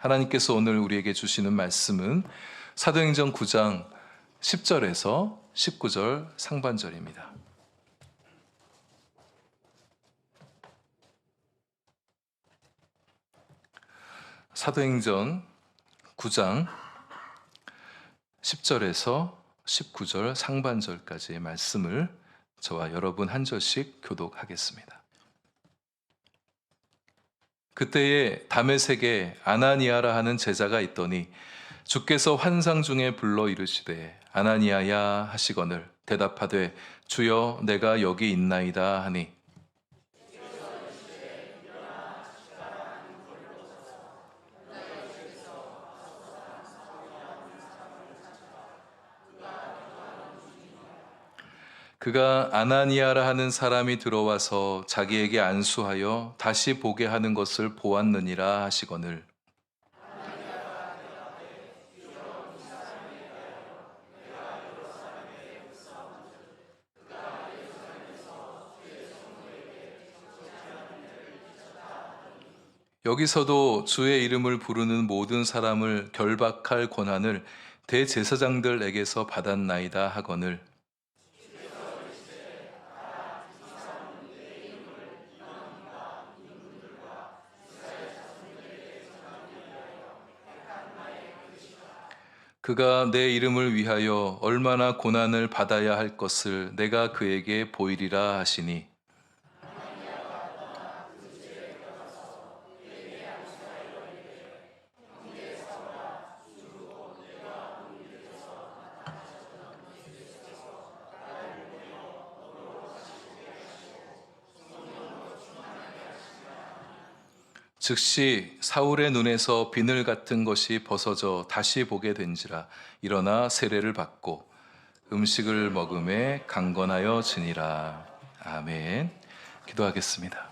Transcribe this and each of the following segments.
하나님께서 오늘 우리에게 주시는 말씀은 사도행전 9장 10절에서 19절 상반절입니다. 사도행전 9장 10절에서 19절 상반절까지의 말씀을 저와 여러분 한 절씩 교독하겠습니다. 그때에 다메섹에 아나니아라 하는 제자가 있더니 주께서 환상 중에 불러 이르시되 아나니아야 하시거늘 대답하되 주여 내가 여기 있나이다 하니 그가 아나니아라 하는 사람이 들어와서 자기에게 안수하여 다시 보게 하는 것을 보았느니라 하시거늘 여기서도 주의 이름을 부르는 모든 사람을 결박할 권한을 대제사장들에게서 받았나이다 하거늘 그가 내 이름을 위하여 얼마나 고난을 받아야 할 것을 내가 그에게 보이리라 하시니 즉시 사울의 눈에서 비늘 같은 것이 벗어져 다시 보게 된지라 일어나 세례를 받고 음식을 먹음에 강건하여 지니라. 아멘. 기도하겠습니다.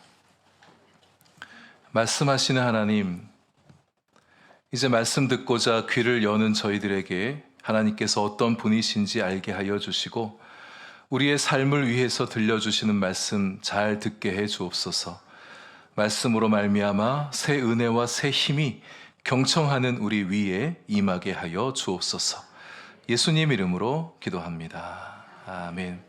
말씀하시는 하나님, 이제 말씀 듣고자 귀를 여는 저희들에게 하나님께서 어떤 분이신지 알게 하여 주시고 우리의 삶을 위해서 들려주시는 말씀 잘 듣게 해 주옵소서. 말씀으로 말미암아 새 은혜와 새 힘이 경청하는 우리 위에 임하게 하여 주옵소서. 예수님 이름으로 기도합니다. 아멘.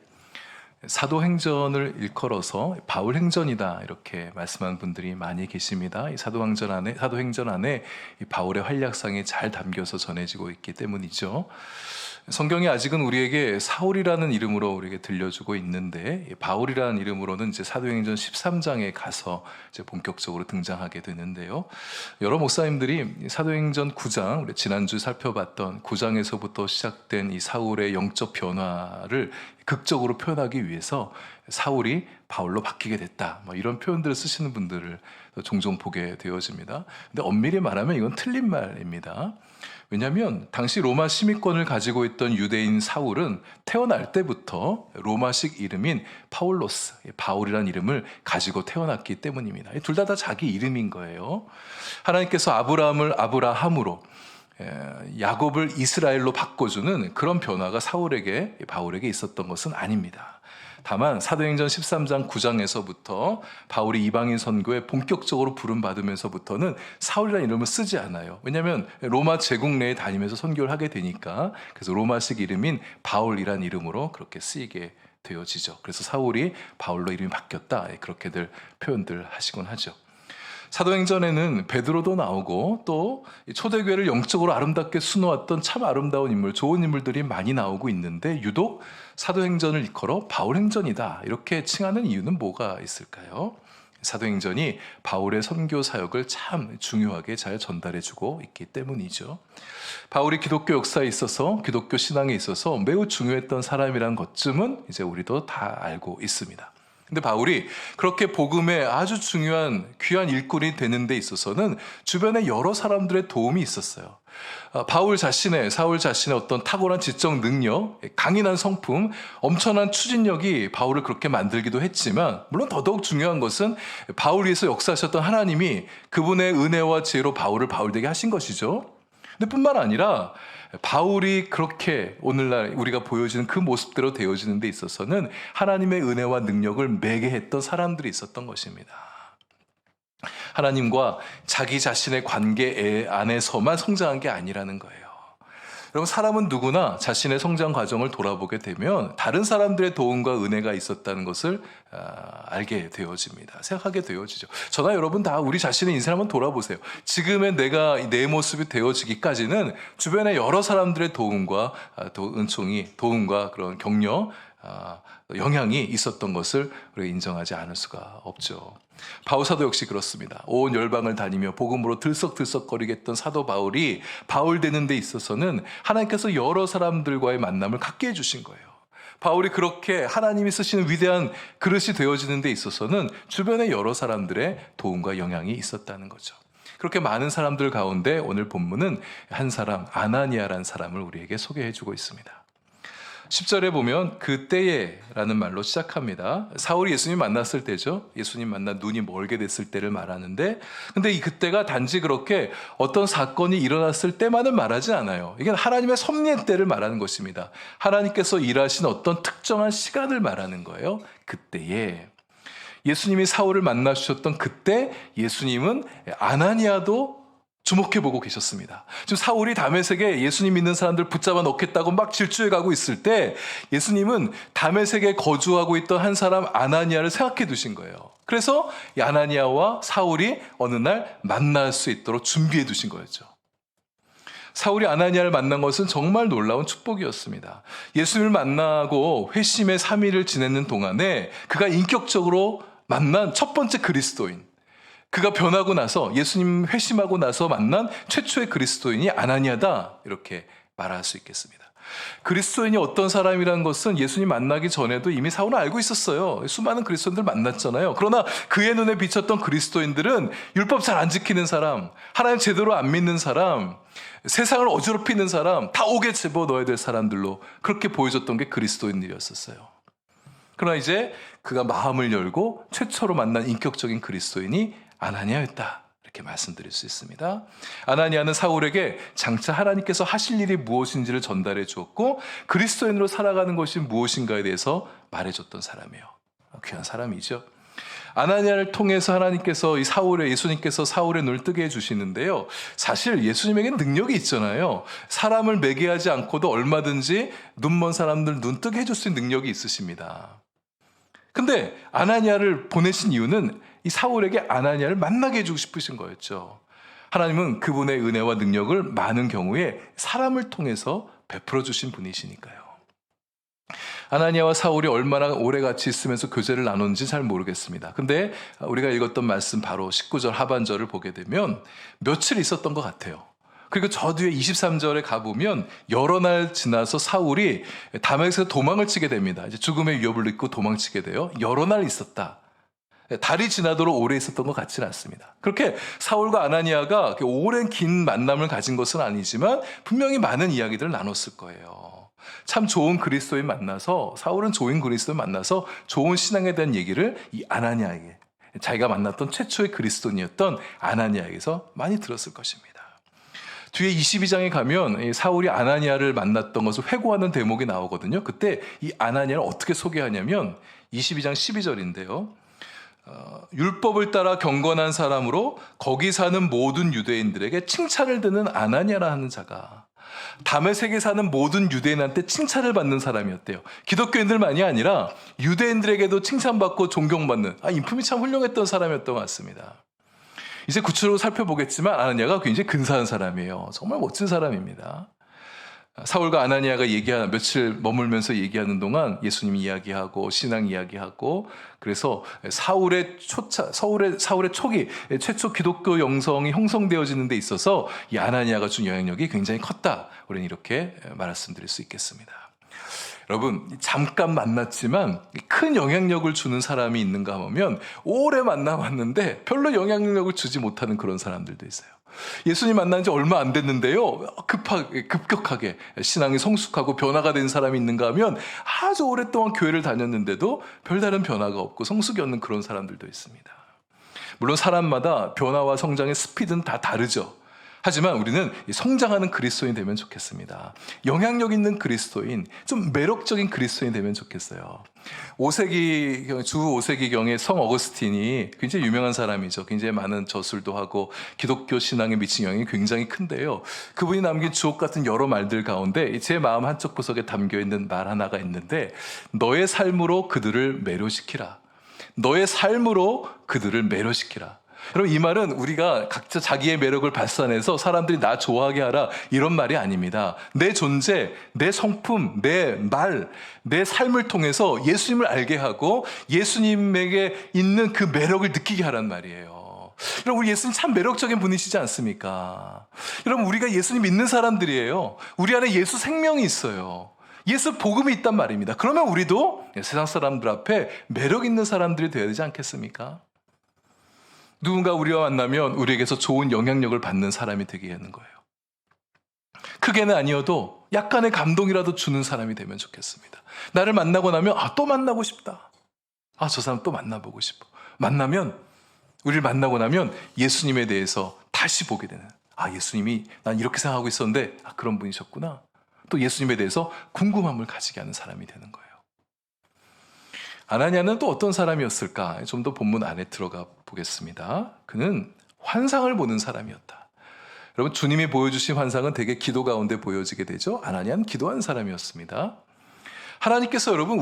사도행전을 일컬어서 바울행전이다 이렇게 말씀한 분들이 많이 계십니다. 이 사도행전 안에 이 바울의 활약상이 잘 담겨서 전해지고 있기 때문이죠. 성경이 아직은 우리에게 사울이라는 이름으로 우리에게 들려주고 있는데 바울이라는 이름으로는 이제 사도행전 13장에 가서 이제 본격적으로 등장하게 되는데요. 여러 목사님들이 사도행전 9장, 우리 지난주 살펴봤던 9장에서부터 시작된 이 사울의 영적 변화를 극적으로 표현하기 위해서 사울이 바울로 바뀌게 됐다. 이런 표현들을 쓰시는 분들을 종종 보게 되어집니다. 근데 엄밀히 말하면 이건 틀린 말입니다. 왜냐하면 당시 로마 시민권을 가지고 있던 유대인 사울은 태어날 때부터 로마식 이름인 파울로스, 바울이라는 이름을 가지고 태어났기 때문입니다. 둘 다 자기 이름인 거예요. 하나님께서 아브라함을 아브라함으로 야곱을 이스라엘로 바꿔주는 그런 변화가 바울에게 있었던 것은 아닙니다. 다만 사도행전 13장 9장에서부터 바울이 이방인 선교에 본격적으로 부름받으면서부터는 사울이라는 이름을 쓰지 않아요. 왜냐하면 로마 제국 내에 다니면서 선교를 하게 되니까 그래서 로마식 이름인 바울이라는 이름으로 그렇게 쓰이게 되어지죠. 그래서 사울이 바울로 이름이 바뀌었다 그렇게들 표현들 하시곤 하죠. 사도행전에는 베드로도 나오고 또 초대교회를 영적으로 아름답게 수놓았던 참 아름다운 인물, 좋은 인물들이 많이 나오고 있는데 유독 사도행전을 일컬어 바울행전이다 이렇게 칭하는 이유는 뭐가 있을까요? 사도행전이 바울의 선교 사역을 참 중요하게 잘 전달해주고 있기 때문이죠. 바울이 기독교 역사에 있어서 기독교 신앙에 있어서 매우 중요했던 사람이란 것쯤은 이제 우리도 다 알고 있습니다. 근데 바울이 그렇게 복음에 아주 중요한 귀한 일꾼이 되는 데 있어서는 주변에 여러 사람들의 도움이 있었어요. 사울 자신의 어떤 탁월한 지적 능력, 강인한 성품, 엄청난 추진력이 바울을 그렇게 만들기도 했지만 물론 더더욱 중요한 것은 바울 위에서 역사하셨던 하나님이 그분의 은혜와 지혜로 바울을 바울되게 하신 것이죠. 근데 뿐만 아니라 바울이 그렇게 오늘날 우리가 보여지는 그 모습대로 되어지는 데 있어서는 하나님의 은혜와 능력을 매개했던 사람들이 있었던 것입니다. 하나님과 자기 자신의 관계 안에서만 성장한 게 아니라는 거예요. 여러분, 사람은 누구나 자신의 성장 과정을 돌아보게 되면 다른 사람들의 도움과 은혜가 있었다는 것을 알게 되어집니다. 생각하게 되어지죠. 저나 여러분 다 우리 자신의 인생을 한번 돌아보세요. 지금의 내 모습이 되어지기까지는 주변의 여러 사람들의 도움과 은총이, 도움과 그런 격려, 영향이 있었던 것을 우리가 인정하지 않을 수가 없죠. 바울사도 역시 그렇습니다. 온 열방을 다니며 복음으로 들썩들썩거리게 했던 사도 바울이 바울 되는 데 있어서는 하나님께서 여러 사람들과의 만남을 갖게 해주신 거예요. 바울이 그렇게 하나님이 쓰시는 위대한 그릇이 되어지는 데 있어서는 주변에 여러 사람들의 도움과 영향이 있었다는 거죠. 그렇게 많은 사람들 가운데 오늘 본문은 한 사람, 아나니아라는 사람을 우리에게 소개해 주고 있습니다. 10절에 보면 그때에라는 말로 시작합니다. 사울이 예수님 만났을 때죠. 예수님 만나 눈이 멀게 됐을 때를 말하는데, 근데 이 그때가 단지 그렇게 어떤 사건이 일어났을 때만을 말하지 않아요. 이게 하나님의 섭리의 때를 말하는 것입니다. 하나님께서 일하신 어떤 특정한 시간을 말하는 거예요. 그때에 예수님이 사울을 만나 주셨던 그때 예수님은 아나니아도 주목해보고 계셨습니다. 지금 사울이 다메섹에 예수님 믿는 사람들 붙잡아 넣겠다고 막 질주해 가고 있을 때 예수님은 다메섹에 거주하고 있던 한 사람 아나니아를 생각해 두신 거예요. 그래서 이 아나니아와 사울이 어느 날 만날 수 있도록 준비해 두신 거였죠. 사울이 아나니아를 만난 것은 정말 놀라운 축복이었습니다. 예수님을 만나고 회심의 3일을 지내는 동안에 그가 인격적으로 만난 첫 번째 그리스도인, 그가 변하고 나서 예수님 회심하고 나서 만난 최초의 그리스도인이 아나니아다, 이렇게 말할 수 있겠습니다. 그리스도인이 어떤 사람이라는 것은 예수님 만나기 전에도 이미 사울은 알고 있었어요. 수많은 그리스도인들 만났잖아요. 그러나 그의 눈에 비쳤던 그리스도인들은 율법 잘 안 지키는 사람, 하나님 제대로 안 믿는 사람, 세상을 어지럽히는 사람, 다 옥에 집어넣어야 될 사람들로 그렇게 보여줬던 게 그리스도인들이었었어요. 그러나 이제 그가 마음을 열고 최초로 만난 인격적인 그리스도인이 아나니아였다, 이렇게 말씀드릴 수 있습니다. 아나니아는 사울에게 장차 하나님께서 하실 일이 무엇인지를 전달해 주었고 그리스도인으로 살아가는 것이 무엇인가에 대해서 말해줬던 사람이에요. 귀한 사람이죠. 아나니아를 통해서 하나님께서 예수님께서 사울의 눈을 뜨게 해주시는데요. 사실 예수님에게는 능력이 있잖아요. 사람을 매개하지 않고도 얼마든지 눈먼 사람들 눈 뜨게 해줄 수 있는 능력이 있으십니다. 근데 아나니아를 보내신 이유는 이 사울에게 아나니아를 만나게 해주고 싶으신 거였죠. 하나님은 그분의 은혜와 능력을 많은 경우에 사람을 통해서 베풀어 주신 분이시니까요. 아나니아와 사울이 얼마나 오래 같이 있으면서 교제를 나눴는지 잘 모르겠습니다. 근데 우리가 읽었던 말씀 바로 19절 하반절을 보게 되면 며칠 있었던 것 같아요. 그리고 저 뒤에 23절에 가보면 여러 날 지나서 사울이 다메섹에서 도망을 치게 됩니다. 이제 죽음의 위협을 느끼고 도망치게 돼요. 여러 날 있었다. 달이 지나도록 오래 있었던 것 같지는 않습니다. 그렇게 사울과 아나니아가 오랜 긴 만남을 가진 것은 아니지만 분명히 많은 이야기들을 나눴을 거예요. 참 좋은 그리스도인 만나서, 사울은 좋은 그리스도인 만나서 좋은 신앙에 대한 얘기를 이 아나니아에게, 자기가 만났던 최초의 그리스도인이었던 아나니아에게서 많이 들었을 것입니다. 뒤에 22장에 가면 사울이 아나니아를 만났던 것을 회고하는 대목이 나오거든요. 그때 이 아나니아를 어떻게 소개하냐면 22장 12절인데요. 율법을 따라 경건한 사람으로 거기 사는 모든 유대인들에게 칭찬을 듣는 아나니아라 하는 자가 다메섹에 사는 모든 유대인한테 칭찬을 받는 사람이었대요. 기독교인들만이 아니라 유대인들에게도 칭찬받고 존경받는, 인품이 참 훌륭했던 사람이었던 것 같습니다. 이제 구체적으로 살펴보겠지만 아나니아가 굉장히 근사한 사람이에요. 정말 멋진 사람입니다. 사울과 아나니아가 며칠 머물면서 얘기하는 동안 예수님 이야기하고 신앙 이야기하고, 그래서 사울의 초기 최초 기독교 영성이 형성되어지는 데 있어서 이 아나니아가 준 영향력이 굉장히 컸다. 우리는 이렇게 말씀드릴 수 있겠습니다. 여러분, 잠깐 만났지만 큰 영향력을 주는 사람이 있는가 하면 오래 만나봤는데 별로 영향력을 주지 못하는 그런 사람들도 있어요. 예수님 만난 지 얼마 안 됐는데요, 급격하게 신앙이 성숙하고 변화가 된 사람이 있는가 하면 아주 오랫동안 교회를 다녔는데도 별다른 변화가 없고 성숙이 없는 그런 사람들도 있습니다. 물론 사람마다 변화와 성장의 스피드는 다 다르죠. 하지만 우리는 성장하는 그리스도인 되면 좋겠습니다. 영향력 있는 그리스도인, 좀 매력적인 그리스도인 되면 좋겠어요. 주 5세기경에 성 어거스틴이 굉장히 유명한 사람이죠. 굉장히 많은 저술도 하고 기독교 신앙에 미친 영향이 굉장히 큰데요. 그분이 남긴 주옥 같은 여러 말들 가운데 제 마음 한쪽 구석에 담겨있는 말 하나가 있는데, 너의 삶으로 그들을 매료시키라. 너의 삶으로 그들을 매료시키라. 여러분, 이 말은 우리가 각자 자기의 매력을 발산해서 사람들이 나 좋아하게 하라, 이런 말이 아닙니다. 내 존재, 내 성품, 내 말, 내 삶을 통해서 예수님을 알게 하고 예수님에게 있는 그 매력을 느끼게 하란 말이에요. 여러분, 우리 예수님 참 매력적인 분이시지 않습니까? 여러분, 우리가 예수님 믿는 사람들이에요. 우리 안에 예수 생명이 있어요. 예수 복음이 있단 말입니다. 그러면 우리도 세상 사람들 앞에 매력 있는 사람들이 되어야 되지 않겠습니까? 누군가 우리와 만나면 우리에게서 좋은 영향력을 받는 사람이 되게 하는 거예요. 크게는 아니어도 약간의 감동이라도 주는 사람이 되면 좋겠습니다. 나를 만나고 나면 또 만나고 싶다. 저 사람 또 만나보고 싶어. 우리를 만나고 나면 예수님에 대해서 다시 보게 되는, 예수님이 난 이렇게 생각하고 있었는데 그런 분이셨구나. 또 예수님에 대해서 궁금함을 가지게 하는 사람이 되는 거예요. 아나니아는 또 어떤 사람이었을까? 좀 더 본문 안에 들어가 보겠습니다. 그는 환상을 보는 사람이었다. 여러분, 주님이 보여주신 환상은 되게 기도 가운데 보여지게 되죠. 아나니아는 기도한 사람이었습니다. 하나님께서 여러분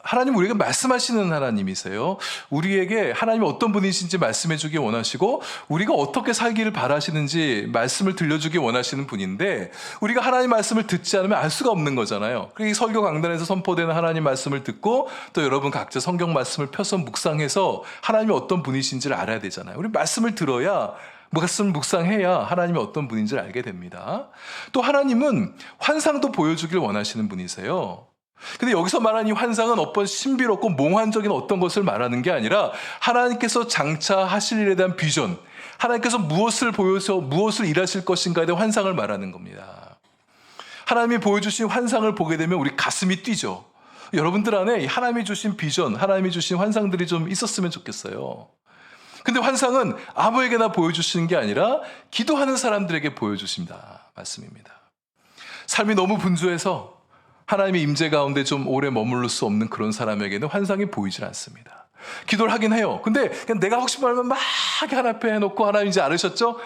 하나님 우리에게 말씀하시는 하나님이세요. 우리에게 하나님이 어떤 분이신지 말씀해 주기 원하시고 우리가 어떻게 살기를 바라시는지 말씀을 들려주기 원하시는 분인데, 우리가 하나님 말씀을 듣지 않으면 알 수가 없는 거잖아요. 그래서 이 설교 강단에서 선포되는 하나님 말씀을 듣고 또 여러분 각자 성경 말씀을 펴서 묵상해서 하나님이 어떤 분이신지를 알아야 되잖아요. 우리 말씀을 들어야, 말씀 묵상해야 하나님이 어떤 분인지를 알게 됩니다. 또 하나님은 환상도 보여주길 원하시는 분이세요. 근데 여기서 말하는 이 환상은 어떤 신비롭고 몽환적인 어떤 것을 말하는 게 아니라 하나님께서 장차 하실 일에 대한 비전, 하나님께서 무엇을 보여서 무엇을 일하실 것인가에 대한 환상을 말하는 겁니다. 하나님이 보여주신 환상을 보게 되면 우리 가슴이 뛰죠. 여러분들 안에 하나님이 주신 비전, 하나님이 주신 환상들이 좀 있었으면 좋겠어요. 근데 환상은 아무에게나 보여주시는 게 아니라 기도하는 사람들에게 보여주십니다. 말씀입니다. 삶이 너무 분주해서 하나님의 임재 가운데 좀 오래 머무를 수 없는 그런 사람에게는 환상이 보이질 않습니다. 기도를 하긴 해요. 근데 그냥 내가 하고 싶은 말만 막 하나님 앞에 해놓고 하나님 이제 아셨죠?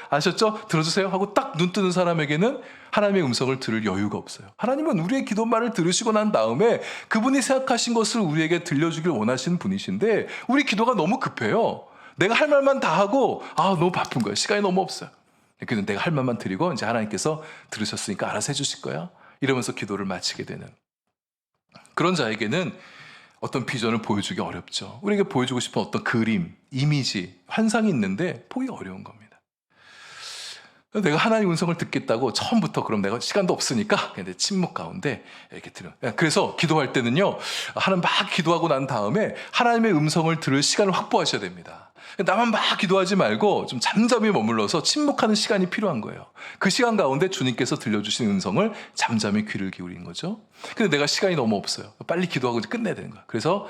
들어주세요 하고 딱 눈 뜨는 사람에게는 하나님의 음성을 들을 여유가 없어요. 하나님은 우리의 기도말을 들으시고 난 다음에 그분이 생각하신 것을 우리에게 들려주길 원하시는 분이신데, 우리 기도가 너무 급해요. 내가 할 말만 다 하고 너무 바쁜 거예요. 시간이 너무 없어요. 그래서 내가 할 말만 드리고 이제 하나님께서 들으셨으니까 알아서 해주실 거야, 이러면서 기도를 마치게 되는 그런 자에게는 어떤 비전을 보여주기 어렵죠. 우리에게 보여주고 싶은 어떤 그림, 이미지, 환상이 있는데 보기 어려운 겁니다. 내가 하나님 음성을 듣겠다고 처음부터 그럼 내가 시간도 없으니까 그냥 침묵 가운데 이렇게 들어. 그래서 기도할 때는요, 하나님 막 기도하고 난 다음에 하나님의 음성을 들을 시간을 확보하셔야 됩니다. 나만 막 기도하지 말고 좀 잠잠히 머물러서 침묵하는 시간이 필요한 거예요. 그 시간 가운데 주님께서 들려주신 음성을 잠잠히 귀를 기울인 거죠. 근데 내가 시간이 너무 없어요. 빨리 기도하고 이제 끝내야 되는 거야. 그래서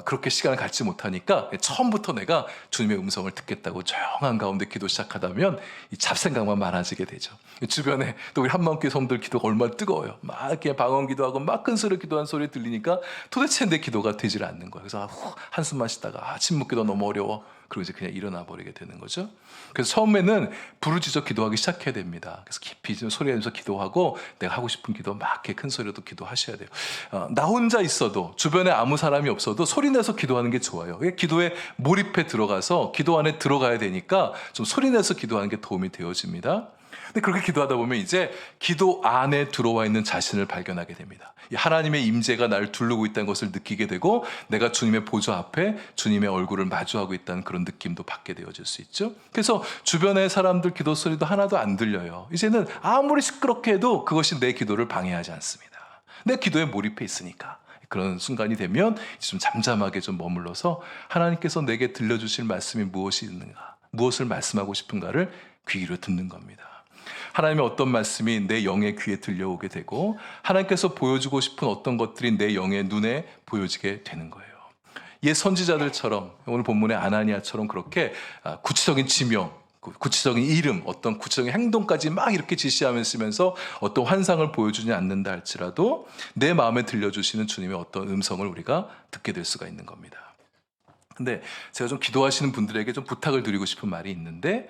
그렇게 시간을 갖지 못하니까 처음부터 내가 주님의 음성을 듣겠다고 조용한 가운데 기도 시작하다면 이 잡생각만 많아지게 되죠. 주변에 또 우리 한마음교회 성도들 기도가 얼마나 뜨거워요. 막 이렇게 방언 기도하고 막 큰 소리 기도한 소리 들리니까 도대체 내 기도가 되질 않는 거예요. 그래서 한숨만 쉬다가 침묵 기도 너무 어려워. 그리고 이제 그냥 일어나 버리게 되는 거죠. 그래서 처음에는 부르짖어 기도하기 시작해야 됩니다. 그래서 깊이 소리 내면서 기도하고 내가 하고 싶은 기도 막 이렇게 큰 소리로 기도하셔야 돼요. 나 혼자 있어도 주변에 아무 사람이 없어도 소리 내서 기도하는 게 좋아요. 기도에 몰입해 들어가서 기도 안에 들어가야 되니까 좀 소리 내서 기도하는 게 도움이 되어집니다. 근데 그렇게 기도하다 보면 이제 기도 안에 들어와 있는 자신을 발견하게 됩니다. 하나님의 임재가 나를 둘르고 있다는 것을 느끼게 되고, 내가 주님의 보좌 앞에 주님의 얼굴을 마주하고 있다는 그런 느낌도 받게 되어질 수 있죠. 그래서 주변의 사람들 기도 소리도 하나도 안 들려요. 이제는 아무리 시끄럽게 해도 그것이 내 기도를 방해하지 않습니다. 내 기도에 몰입해 있으니까. 그런 순간이 되면 좀 잠잠하게 좀 머물러서 하나님께서 내게 들려주실 말씀이 무엇이 있는가, 무엇을 말씀하고 싶은가를 귀 기울여 듣는 겁니다. 하나님의 어떤 말씀이 내 영의 귀에 들려오게 되고, 하나님께서 보여주고 싶은 어떤 것들이 내 영의 눈에 보여지게 되는 거예요. 옛 선지자들처럼, 오늘 본문의 아나니아처럼 그렇게 구체적인 지명, 구체적인 이름, 어떤 구체적인 행동까지 막 이렇게 지시하면서 어떤 환상을 보여주지 않는다 할지라도 내 마음에 들려주시는 주님의 어떤 음성을 우리가 듣게 될 수가 있는 겁니다. 근데 제가 좀 기도하시는 분들에게 좀 부탁을 드리고 싶은 말이 있는데,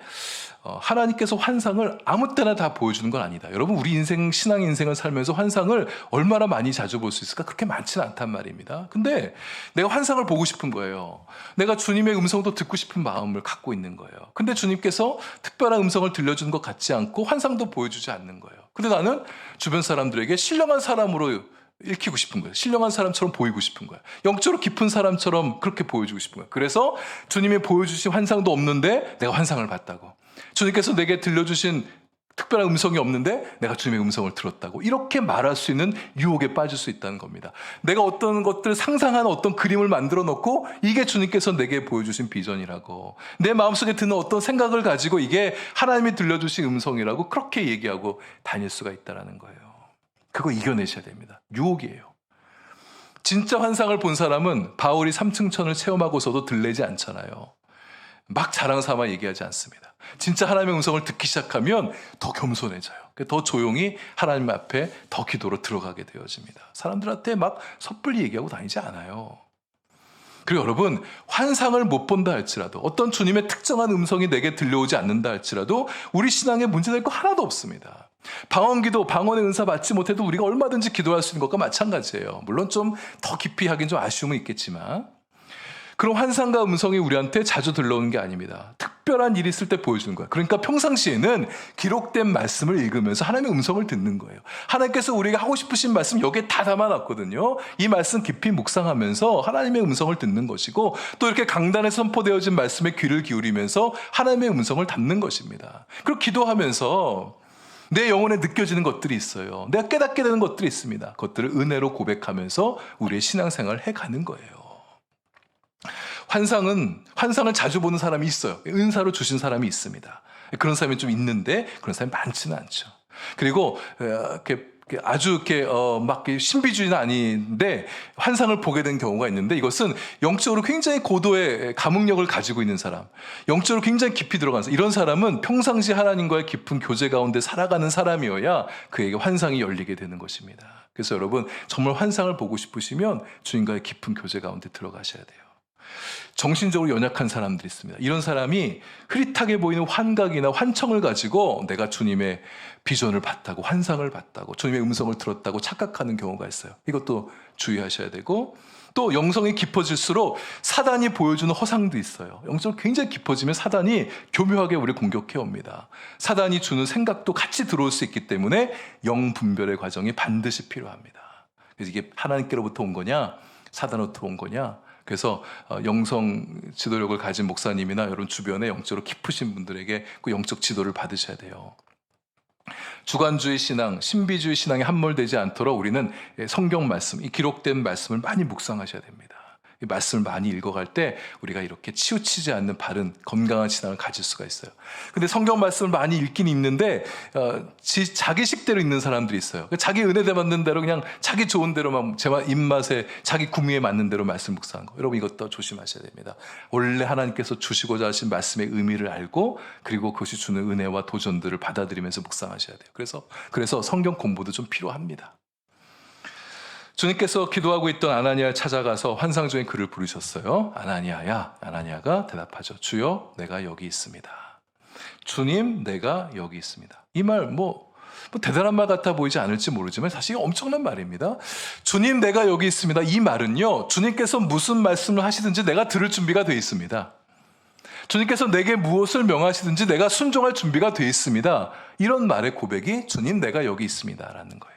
하나님께서 환상을 아무 때나 다 보여주는 건 아니다. 여러분, 우리 신앙 인생을 살면서 환상을 얼마나 많이 자주 볼 수 있을까? 그렇게 많지는 않단 말입니다. 근데 내가 환상을 보고 싶은 거예요. 내가 주님의 음성도 듣고 싶은 마음을 갖고 있는 거예요. 근데 주님께서 특별한 음성을 들려주는 것 같지 않고 환상도 보여주지 않는 거예요. 근데 나는 주변 사람들에게 신령한 사람으로 읽히고 싶은 거예요. 신령한 사람처럼 보이고 싶은 거예요. 영적으로 깊은 사람처럼 그렇게 보여주고 싶은 거예요. 그래서 주님이 보여주신 환상도 없는데 내가 환상을 봤다고. 주님께서 내게 들려주신 특별한 음성이 없는데 내가 주님의 음성을 들었다고. 이렇게 말할 수 있는 유혹에 빠질 수 있다는 겁니다. 내가 어떤 것들 상상하는 어떤 그림을 만들어 놓고 이게 주님께서 내게 보여주신 비전이라고, 내 마음속에 드는 어떤 생각을 가지고 이게 하나님이 들려주신 음성이라고 그렇게 얘기하고 다닐 수가 있다는 거예요. 그거 이겨내셔야 됩니다. 유혹이에요. 진짜 환상을 본 사람은 바울이 3층 천을 체험하고서도 들리지 않잖아요. 막 자랑 삼아 얘기하지 않습니다. 진짜 하나님의 음성을 듣기 시작하면 더 겸손해져요. 더 조용히 하나님 앞에 더 기도로 들어가게 되어집니다. 사람들한테 막 섣불리 얘기하고 다니지 않아요. 그리고 여러분, 환상을 못 본다 할지라도, 어떤 주님의 특정한 음성이 내게 들려오지 않는다 할지라도 우리 신앙에 문제될 거 하나도 없습니다. 방언기도, 방언의 은사 받지 못해도 우리가 얼마든지 기도할 수 있는 것과 마찬가지예요. 물론 좀 더 깊이 하긴 좀 아쉬움은 있겠지만, 그런 환상과 음성이 우리한테 자주 들러오는 게 아닙니다. 특별한 일이 있을 때 보여주는 거예요. 그러니까 평상시에는 기록된 말씀을 읽으면서 하나님의 음성을 듣는 거예요. 하나님께서 우리가 하고 싶으신 말씀 여기에 다 담아놨거든요. 이 말씀 깊이 묵상하면서 하나님의 음성을 듣는 것이고, 또 이렇게 강단에 선포되어진 말씀에 귀를 기울이면서 하나님의 음성을 담는 것입니다. 그리고 기도하면서 내 영혼에 느껴지는 것들이 있어요. 내가 깨닫게 되는 것들이 있습니다. 그것들을 은혜로 고백하면서 우리의 신앙생활을 해가는 거예요. 환상을 자주 보는 사람이 있어요. 은사로 주신 사람이 있습니다. 그런 사람이 좀 있는데 그런 사람이 많지는 않죠. 그리고 아주 막 신비주의는 아닌데 환상을 보게 된 경우가 있는데, 이것은 영적으로 굉장히 고도의 감흥력을 가지고 있는 사람, 영적으로 굉장히 깊이 들어가는 사람, 이런 사람은 평상시 하나님과의 깊은 교제 가운데 살아가는 사람이어야 그에게 환상이 열리게 되는 것입니다. 그래서 여러분, 정말 환상을 보고 싶으시면 주님과의 깊은 교제 가운데 들어가셔야 돼요. 정신적으로 연약한 사람들이 있습니다. 이런 사람이 흐릿하게 보이는 환각이나 환청을 가지고 내가 주님의 비전을 봤다고, 환상을 봤다고, 주님의 음성을 들었다고 착각하는 경우가 있어요. 이것도 주의하셔야 되고, 또 영성이 깊어질수록 사단이 보여주는 허상도 있어요. 영성이 굉장히 깊어지면 사단이 교묘하게 우리를 공격해 옵니다. 사단이 주는 생각도 같이 들어올 수 있기 때문에 영분별의 과정이 반드시 필요합니다. 그래서 이게 하나님께로부터 온 거냐, 사단으로부터 온 거냐. 그래서 영성 지도력을 가진 목사님이나 여러분 주변에 영적으로 깊으신 분들에게 그 영적 지도를 받으셔야 돼요. 주관주의 신앙, 신비주의 신앙에 함몰되지 않도록 우리는 성경 말씀, 이 기록된 말씀을 많이 묵상하셔야 됩니다. 이 말씀을 많이 읽어갈 때 우리가 이렇게 치우치지 않는 바른 건강한 신앙을 가질 수가 있어요. 근데 성경 말씀을 많이 읽긴 읽는데 자기 식대로 읽는 사람들이 있어요. 자기 은혜대 맞는 대로, 그냥 자기 좋은 대로만, 제 입맛에, 자기 구미에 맞는 대로 말씀 묵상한 거. 여러분, 이것도 조심하셔야 됩니다. 원래 하나님께서 주시고자 하신 말씀의 의미를 알고, 그리고 그것이 주는 은혜와 도전들을 받아들이면서 묵상하셔야 돼요. 그래서 성경 공부도 좀 필요합니다. 주님께서 기도하고 있던 아나니아를 찾아가서 환상 중에 그를 부르셨어요. 아나니아야. 아나니아가 대답하죠. 주여, 내가 여기 있습니다. 주님, 내가 여기 있습니다. 이 말 뭐 대단한 말 같아 보이지 않을지 모르지만 사실 엄청난 말입니다. 주님, 내가 여기 있습니다. 이 말은요, 주님께서 무슨 말씀을 하시든지 내가 들을 준비가 되어 있습니다. 주님께서 내게 무엇을 명하시든지 내가 순종할 준비가 되어 있습니다. 이런 말의 고백이 주님, 내가 여기 있습니다 라는 거예요.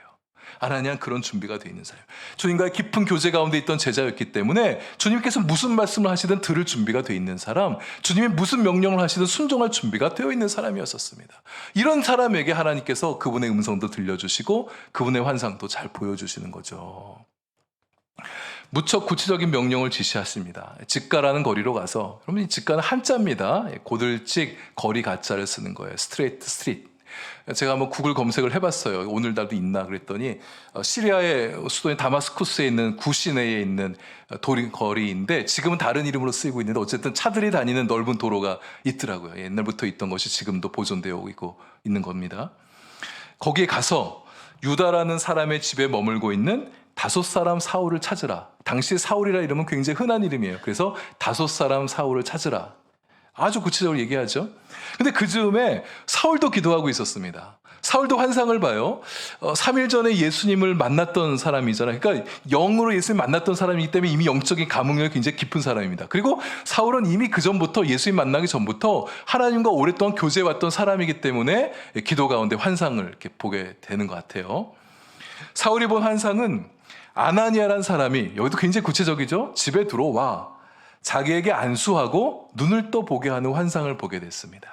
아나니아는 그런 준비가 되어 있는 사람, 주님과의 깊은 교제 가운데 있던 제자였기 때문에 주님께서 무슨 말씀을 하시든 들을 준비가 되어 있는 사람, 주님이 무슨 명령을 하시든 순종할 준비가 되어 있는 사람이었었습니다. 이런 사람에게 하나님께서 그분의 음성도 들려주시고 그분의 환상도 잘 보여주시는 거죠. 무척 구체적인 명령을 지시하십니다. 직가라는 거리로 가서, 여러분, 이 직가는 한자입니다. 고들직, 거리 가자를 쓰는 거예요. 스트레이트, 스트릿. 제가 한번 구글 검색을 해봤어요. 오늘날도 있나 그랬더니 시리아의 수도인 다마스쿠스에 있는 구시내에 있는 거리인데 지금은 다른 이름으로 쓰이고 있는데 어쨌든 차들이 다니는 넓은 도로가 있더라고요. 옛날부터 있던 것이 지금도 보존되어 있고 있는 겁니다. 거기에 가서 유다라는 사람의 집에 머물고 있는 5사람 사울을 찾으라. 당시 사울이라 이름은 굉장히 흔한 이름이에요. 그래서 5사람 사울을 찾으라. 아주 구체적으로 얘기하죠. 근데 그 즈음에 사울도 기도하고 있었습니다. 사울도 환상을 봐요. 3일 전에 예수님을 만났던 사람이잖아요. 그러니까 영으로 예수님 만났던 사람이기 때문에 이미 영적인 감흥력이 굉장히 깊은 사람입니다. 그리고 사울은 이미 그 전부터 예수님 만나기 전부터 하나님과 오랫동안 교제해왔던 사람이기 때문에 기도 가운데 환상을 이렇게 보게 되는 것 같아요. 사울이 본 환상은 아나니아라는 사람이, 여기도 굉장히 구체적이죠. 집에 들어와 자기에게 안수하고 눈을 또 보게 하는 환상을 보게 됐습니다.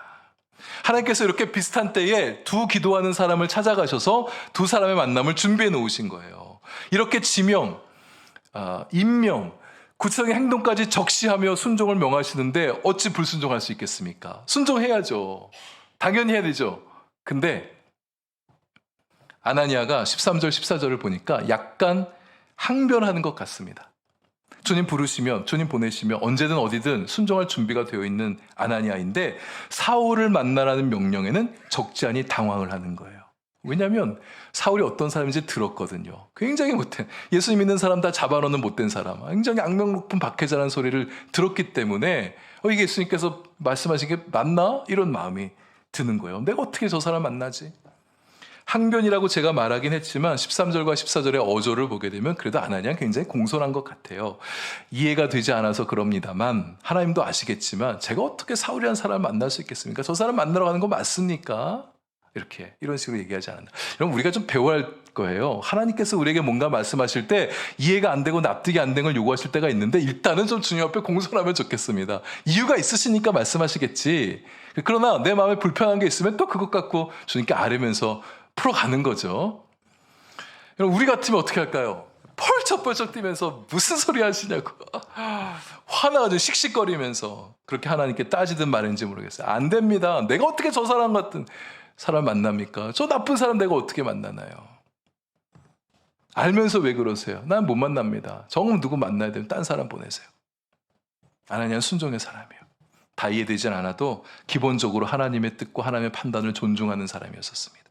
하나님께서 이렇게 비슷한 때에 두 기도하는 사람을 찾아가셔서 두 사람의 만남을 준비해 놓으신 거예요. 이렇게 지명, 임명, 구체적인 행동까지 적시하며 순종을 명하시는데 어찌 불순종할 수 있겠습니까? 순종해야죠. 당연히 해야 되죠. 근데 아나니아가 13절 14절을 보니까 약간 항변하는 것 같습니다. 주님 부르시면, 주님 보내시면 언제든 어디든 순종할 준비가 되어 있는 아나니아인데 사울을 만나라는 명령에는 적지 않이 당황을 하는 거예요. 왜냐하면 사울이 어떤 사람인지 들었거든요. 굉장히 못된, 예수 믿는 사람 다 잡아놓는 못된 사람, 굉장히 악명 높은 박해자라는 소리를 들었기 때문에 이게 예수님께서 말씀하신 게 맞나? 이런 마음이 드는 거예요. 내가 어떻게 저 사람 만나지? 항변이라고 제가 말하긴 했지만 13절과 14절의 어조를 보게 되면 그래도 아나니아는 굉장히 공손한 것 같아요. 이해가 되지 않아서 그럽니다만 하나님도 아시겠지만 제가 어떻게 사울이라는 사람을 만날 수 있겠습니까? 저 사람 만나러 가는 거 맞습니까? 이런 식으로 얘기하지 않았나. 여러분, 우리가 좀 배워야 할 거예요. 하나님께서 우리에게 뭔가 말씀하실 때 이해가 안 되고 납득이 안 되는 걸 요구하실 때가 있는데 일단은 좀 주님 앞에 공손하면 좋겠습니다. 이유가 있으시니까 말씀하시겠지. 그러나 내 마음에 불편한 게 있으면 또 그것 갖고 주님께 아뢰면서 풀어가는 거죠. 우리 같으면 어떻게 할까요? 펄쩍펄쩍 뛰면서 무슨 소리 하시냐고 화나가지고 씩씩거리면서 그렇게 하나님께 따지든 말인지 모르겠어요. 안 됩니다. 내가 어떻게 저 사람 같은 사람 만납니까? 저 나쁜 사람 내가 어떻게 만나나요? 알면서 왜 그러세요? 난 못 만납니다. 정말 누구 만나야 되면 딴 사람 보내세요. 아나니아는 순종의 사람이에요. 다 이해되진 않아도 기본적으로 하나님의 뜻과 하나님의 판단을 존중하는 사람이었습니다.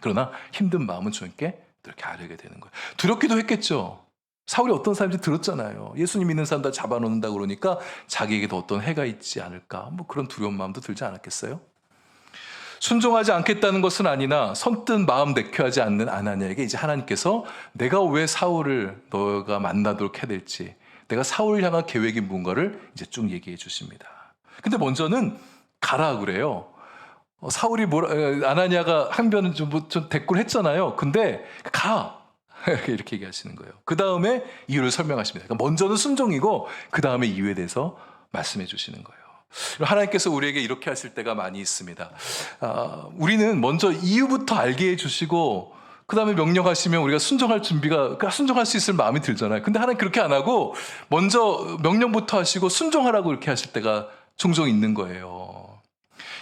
그러나 힘든 마음은 주님께 이렇게 아뢰게 되는 거예요. 두렵기도 했겠죠. 사울이 어떤 사람인지 들었잖아요. 예수님 믿는 사람 다 잡아놓는다 그러니까 자기에게도 어떤 해가 있지 않을까, 그런 두려운 마음도 들지 않았겠어요? 순종하지 않겠다는 것은 아니나 선뜻 마음 내켜하지 않는 아나니아에게 이제 하나님께서 내가 왜 사울을 너가 만나도록 해야 될지, 내가 사울을 향한 계획이 뭔가를 이제 쭉 얘기해 주십니다. 근데 먼저는 가라 그래요. 사울이 아나니아가 항변은 좀 대꾸를 했잖아요. 근데 가 이렇게 얘기하시는 거예요. 그 다음에 이유를 설명하십니다. 그러니까 먼저는 순종이고 그 다음에 이유에 대해서 말씀해 주시는 거예요. 하나님께서 우리에게 이렇게 하실 때가 많이 있습니다. 우리는 먼저 이유부터 알게 해주시고 그 다음에 명령하시면 우리가 순종할 순종할 수 있을 마음이 들잖아요. 근데 하나님 그렇게 안 하고 먼저 명령부터 하시고 순종하라고 이렇게 하실 때가 종종 있는 거예요.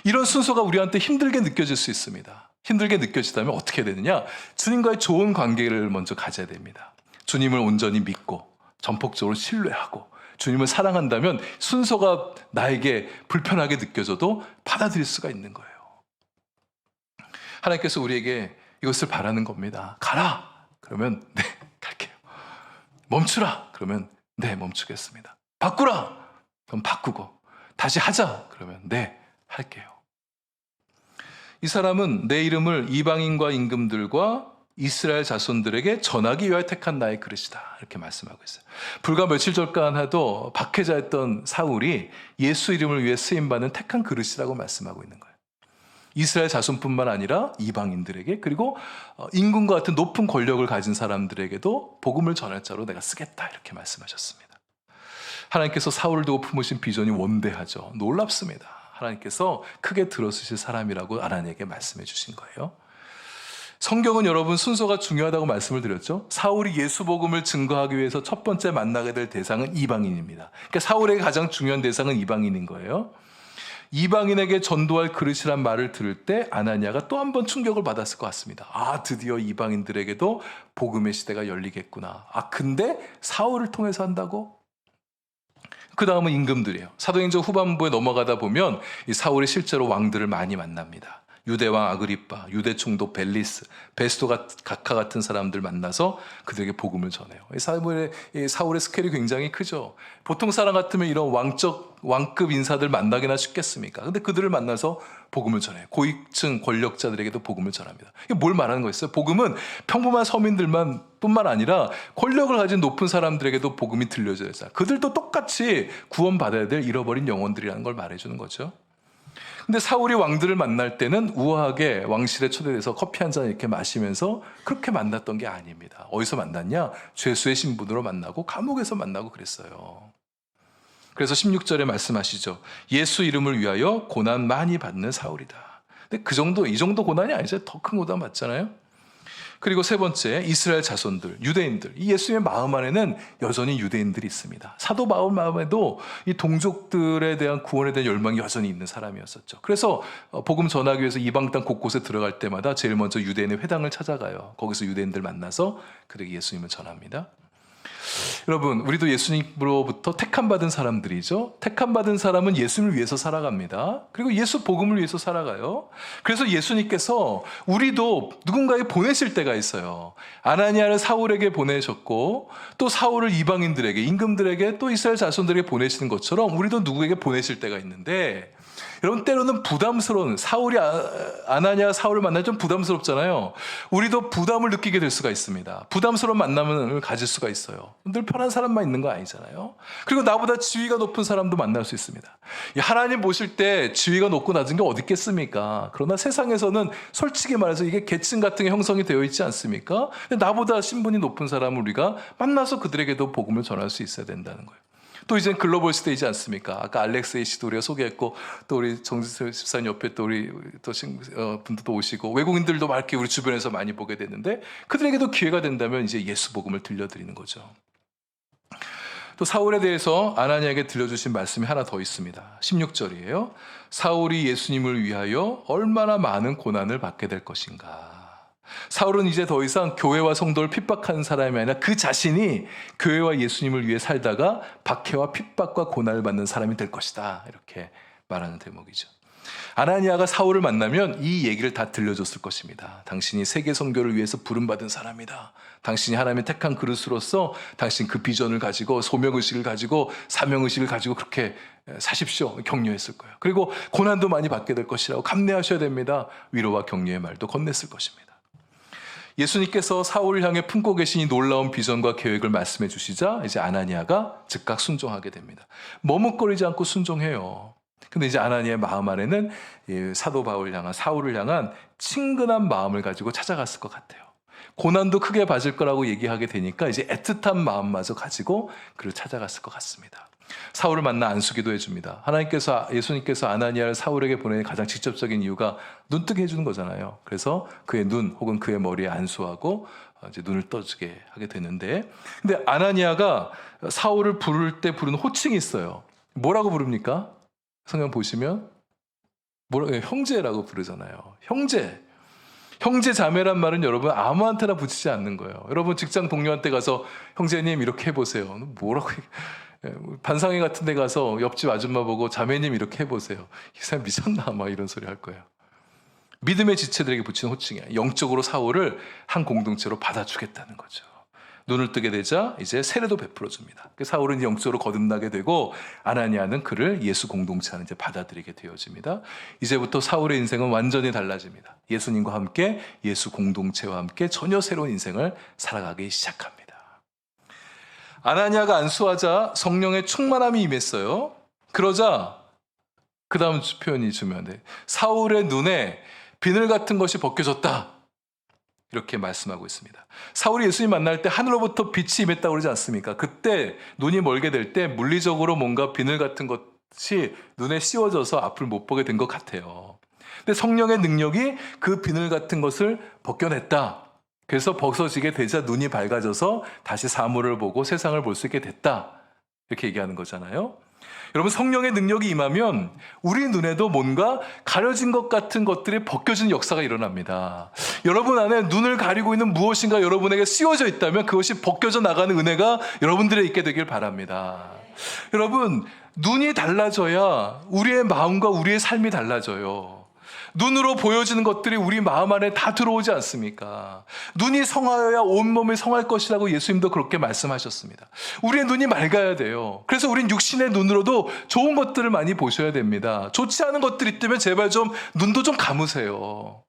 이런 순서가 우리한테 힘들게 느껴질 수 있습니다. 힘들게 느껴지다면 어떻게 해야 되느냐? 주님과의 좋은 관계를 먼저 가져야 됩니다. 주님을 온전히 믿고 전폭적으로 신뢰하고 주님을 사랑한다면 순서가 나에게 불편하게 느껴져도 받아들일 수가 있는 거예요. 하나님께서 우리에게 이것을 바라는 겁니다. 가라! 그러면 네, 갈게요. 멈추라! 그러면 네, 멈추겠습니다. 바꾸라! 그럼 바꾸고 다시 하자! 그러면 네, 할게요. 이 사람은 내 이름을 이방인과 임금들과 이스라엘 자손들에게 전하기 위하여 택한 나의 그릇이다. 이렇게 말씀하고 있어요. 불과 며칠 전만 해도 박해자였던 사울이 예수 이름을 위해 쓰임받는 택한 그릇이라고 말씀하고 있는 거예요. 이스라엘 자손뿐만 아니라 이방인들에게, 그리고 임금과 같은 높은 권력을 가진 사람들에게도 복음을 전할 자로 내가 쓰겠다. 이렇게 말씀하셨습니다. 하나님께서 사울을 두고 품으신 비전이 원대하죠. 놀랍습니다. 하나님께서 크게 들어쓰실 사람이라고 아나니아에게 말씀해 주신 거예요. 성경은 여러분 순서가 중요하다고 말씀을 드렸죠. 사울이 예수 복음을 증거하기 위해서 첫 번째 만나게 될 대상은 이방인입니다. 그러니까 사울에게 가장 중요한 대상은 이방인인 거예요. 이방인에게 전도할 그릇이란 말을 들을 때 아나니아가 또 한 번 충격을 받았을 것 같습니다. 아, 드디어 이방인들에게도 복음의 시대가 열리겠구나. 아, 근데 사울을 통해서 한다고? 그 다음은 임금들이에요. 사도행전 후반부에 넘어가다 보면 이 사울이 실제로 왕들을 많이 만납니다. 유대왕 아그리빠, 유대 총독 벨리스, 베스토가 각하 같은 사람들 만나서 그들에게 복음을 전해요. 이 사울의 스케일이 굉장히 크죠. 보통 사람 같으면 이런 왕급 인사들 만나기나 쉽겠습니까? 근데 그들을 만나서 복음을 전해요. 고위층 권력자들에게도 복음을 전합니다. 이게 뭘 말하는 거였어요? 복음은 평범한 서민들만 뿐만 아니라 권력을 가진 높은 사람들에게도 복음이 들려져야 돼요. 그들도 똑같이 구원받아야 될 잃어버린 영혼들이라는 걸 말해주는 거죠. 근데 사울이 왕들을 만날 때는 우아하게 왕실에 초대돼서 커피 한 잔 이렇게 마시면서 그렇게 만났던 게 아닙니다. 어디서 만났냐? 죄수의 신분으로 만나고 감옥에서 만나고 그랬어요. 그래서 16절에 말씀하시죠. 예수 이름을 위하여 고난 많이 받는 사울이다. 근데 이 정도 고난이 아니죠. 더 큰 고난 받잖아요. 그리고 세 번째, 이스라엘 자손들, 유대인들. 이 예수님의 마음 안에는 여전히 유대인들이 있습니다. 사도 바울 마음에도 이 동족들에 대한 구원에 대한 열망이 여전히 있는 사람이었었죠. 그래서 복음 전하기 위해서 이방 땅 곳곳에 들어갈 때마다 제일 먼저 유대인의 회당을 찾아가요. 거기서 유대인들 만나서 그들에게 예수님을 전합니다. 여러분, 우리도 예수님으로부터 택함받은 사람들이죠. 택함받은 사람은 예수님을 위해서 살아갑니다. 그리고 예수 복음을 위해서 살아가요. 그래서 예수님께서 우리도 누군가에 보내실 때가 있어요. 아나니아를 사울에게 보내셨고 또 사울을 이방인들에게, 임금들에게, 또 이스라엘 자손들에게 보내시는 것처럼 우리도 누구에게 보내실 때가 있는데, 여러분, 때로는 부담스러운, 아나니아 사울을 만나면 좀 부담스럽잖아요. 우리도 부담을 느끼게 될 수가 있습니다. 부담스러운 만남을 가질 수가 있어요. 늘 편한 사람만 있는 거 아니잖아요. 그리고 나보다 지위가 높은 사람도 만날 수 있습니다. 하나님 보실 때 지위가 높고 낮은 게 어디 있겠습니까? 그러나 세상에서는 솔직히 말해서 이게 계층 같은 게 형성이 되어 있지 않습니까? 근데 나보다 신분이 높은 사람을 우리가 만나서 그들에게도 복음을 전할 수 있어야 된다는 거예요. 또 이젠 글로벌 시대이지 않습니까? 아까 알렉세이 씨도 우리가 소개했고, 또 우리 정지철 집사님 옆에 또 우리 분들도 오시고, 외국인들도 많게 우리 주변에서 많이 보게 됐는데, 그들에게도 기회가 된다면 이제 예수 복음을 들려드리는 거죠. 또 사울에 대해서 아나니아에게 들려주신 말씀이 하나 더 있습니다. 16절이에요. 사울이 예수님을 위하여 얼마나 많은 고난을 받게 될 것인가. 사울은 이제 더 이상 교회와 성도를 핍박하는 사람이 아니라 그 자신이 교회와 예수님을 위해 살다가 박해와 핍박과 고난을 받는 사람이 될 것이다. 이렇게 말하는 대목이죠. 아나니아가 사울을 만나면 이 얘기를 다 들려줬을 것입니다. 당신이 세계 선교를 위해서 부름받은 사람이다. 당신이 하나님의 택한 그릇으로서 당신 그 비전을 가지고 소명의식을 가지고 사명의식을 가지고 그렇게 사십시오. 격려했을 거예요. 그리고 고난도 많이 받게 될 것이라고 감내하셔야 됩니다. 위로와 격려의 말도 건넸을 것입니다. 예수님께서 사울을 향해 품고 계신 이 놀라운 비전과 계획을 말씀해 주시자 이제 아나니아가 즉각 순종하게 됩니다. 머뭇거리지 않고 순종해요. 근데 이제 아나니아의 마음 안에는 사도 바울을 향한, 사울을 향한 친근한 마음을 가지고 찾아갔을 것 같아요. 고난도 크게 받을 거라고 얘기하게 되니까 이제 애틋한 마음마저 가지고 그를 찾아갔을 것 같습니다. 사울을 만나 안수기도 해줍니다. 예수님께서 아나니아를 사울에게 보내는 가장 직접적인 이유가 눈뜨게 해주는 거잖아요. 그래서 그의 눈 혹은 그의 머리에 안수하고 이제 눈을 떠주게 하게 되는데, 근데 아나니아가 사울을 부를 때 부르는 호칭이 있어요. 뭐라고 부릅니까? 성경 보시면 형제라고 부르잖아요. 형제 자매란 말은 여러분 아무한테나 붙이지 않는 거예요. 여러분 직장 동료한테 가서 형제님 이렇게 해보세요. 뭐라고 반상회 같은 데 가서 옆집 아줌마 보고 자매님 이렇게 해보세요. 이 사람 미쳤나? 막 이런 소리 할 거예요. 믿음의 지체들에게 붙이는 호칭이야. 영적으로 사울을 한 공동체로 받아주겠다는 거죠. 눈을 뜨게 되자 이제 세례도 베풀어 줍니다. 사울은 영적으로 거듭나게 되고 아나니아는 그를 예수 공동체 안에 이제 받아들이게 되어집니다. 이제부터 사울의 인생은 완전히 달라집니다. 예수님과 함께 예수 공동체와 함께 전혀 새로운 인생을 살아가기 시작합니다. 아나니아가 안수하자 성령의 충만함이 임했어요. 그러자 그 다음 표현이 중요한데, 사울의 눈에 비늘 같은 것이 벗겨졌다. 이렇게 말씀하고 있습니다. 사울이 예수님 만날 때 하늘로부터 빛이 임했다고 그러지 않습니까? 그때 눈이 멀게 될 때 물리적으로 뭔가 비늘 같은 것이 눈에 씌워져서 앞을 못 보게 된 것 같아요. 근데 성령의 능력이 그 비늘 같은 것을 벗겨냈다. 그래서 벗어지게 되자 눈이 밝아져서 다시 사물을 보고 세상을 볼 수 있게 됐다. 이렇게 얘기하는 거잖아요. 여러분, 성령의 능력이 임하면 우리 눈에도 뭔가 가려진 것 같은 것들이 벗겨지는 역사가 일어납니다. 여러분 안에 눈을 가리고 있는 무엇인가 여러분에게 씌워져 있다면 그것이 벗겨져 나가는 은혜가 여러분들에 있게 되길 바랍니다. 여러분, 눈이 달라져야 우리의 마음과 우리의 삶이 달라져요. 눈으로 보여지는 것들이 우리 마음 안에 다 들어오지 않습니까? 눈이 성하여야 온몸이 성할 것이라고 예수님도 그렇게 말씀하셨습니다. 우리의 눈이 맑아야 돼요. 그래서 우린 육신의 눈으로도 좋은 것들을 많이 보셔야 됩니다. 좋지 않은 것들이 있다면 제발 좀 눈도 좀 감으세요.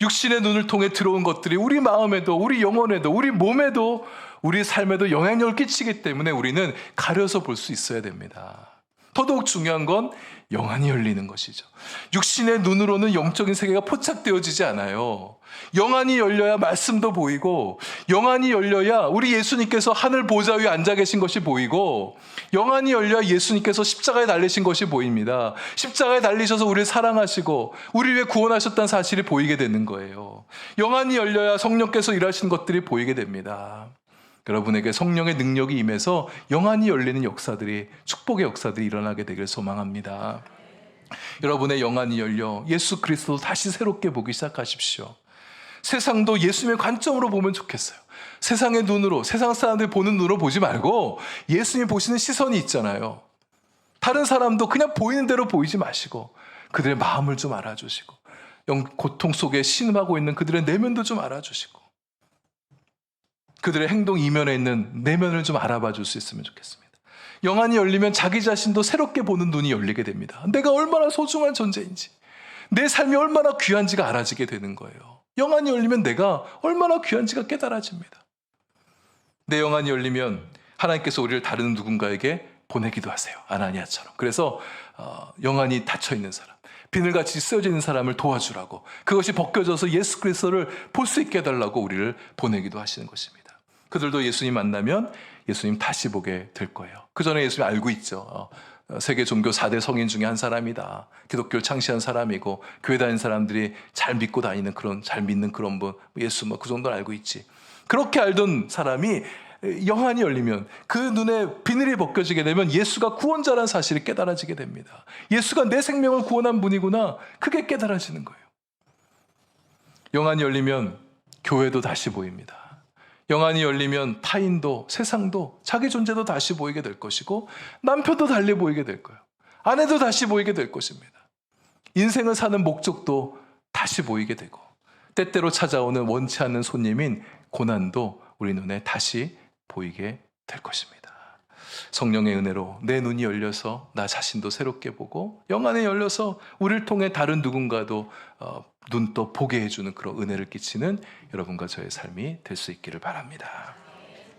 육신의 눈을 통해 들어온 것들이 우리 마음에도, 우리 영혼에도, 우리 몸에도, 우리 삶에도 영향력을 끼치기 때문에 우리는 가려서 볼 수 있어야 됩니다. 더더욱 중요한 건 영안이 열리는 것이죠. 육신의 눈으로는 영적인 세계가 포착되어지지 않아요. 영안이 열려야 말씀도 보이고, 영안이 열려야 우리 예수님께서 하늘 보좌 위에 앉아 계신 것이 보이고, 영안이 열려야 예수님께서 십자가에 달리신 것이 보입니다. 십자가에 달리셔서 우리를 사랑하시고 우리 위해 구원하셨다는 사실이 보이게 되는 거예요. 영안이 열려야 성령께서 일하시는 것들이 보이게 됩니다. 여러분에게 성령의 능력이 임해서 영안이 열리는 역사들이, 축복의 역사들이 일어나게 되길 소망합니다. 여러분의 영안이 열려 예수 그리스도를 다시 새롭게 보기 시작하십시오. 세상도 예수님의 관점으로 보면 좋겠어요. 세상의 눈으로, 세상 사람들이 보는 눈으로 보지 말고 예수님이 보시는 시선이 있잖아요. 다른 사람도 그냥 보이는 대로 보이지 마시고 그들의 마음을 좀 알아주시고, 고통 속에 신음하고 있는 그들의 내면도 좀 알아주시고, 그들의 행동 이면에 있는 내면을 좀 알아봐 줄 수 있으면 좋겠습니다. 영안이 열리면 자기 자신도 새롭게 보는 눈이 열리게 됩니다. 내가 얼마나 소중한 존재인지, 내 삶이 얼마나 귀한지가 알아지게 되는 거예요. 영안이 열리면 내가 얼마나 귀한지가 깨달아집니다. 내 영안이 열리면 하나님께서 우리를 다른 누군가에게 보내기도 하세요. 아나니아처럼. 그래서 영안이 닫혀있는 사람, 비늘같이 쓰여져 있는 사람을 도와주라고, 그것이 벗겨져서 예수 그리스도를 볼 수 있게 해달라고 우리를 보내기도 하시는 것입니다. 그들도 예수님 만나면 예수님 다시 보게 될 거예요. 그 전에 예수님 알고 있죠. 세계 종교 4대 성인 중에 한 사람이다. 기독교를 창시한 사람이고 교회 다니는 사람들이 잘 믿고 다니는 그런, 잘 믿는 그런 분, 예수 그 정도는 알고 있지. 그렇게 알던 사람이 영안이 열리면, 그 눈에 비늘이 벗겨지게 되면 예수가 구원자라는 사실이 깨달아지게 됩니다. 예수가 내 생명을 구원한 분이구나, 그게 깨달아지는 거예요. 영안이 열리면 교회도 다시 보입니다. 영안이 열리면 타인도, 세상도, 자기 존재도 다시 보이게 될 것이고, 남편도 달리 보이게 될 거예요. 아내도 다시 보이게 될 것입니다. 인생을 사는 목적도 다시 보이게 되고, 때때로 찾아오는 원치 않는 손님인 고난도 우리 눈에 다시 보이게 될 것입니다. 성령의 은혜로 내 눈이 열려서 나 자신도 새롭게 보고, 영안이 열려서 우리를 통해 다른 누군가도 눈 또 보게 해주는 그런 은혜를 끼치는 여러분과 저의 삶이 될 수 있기를 바랍니다.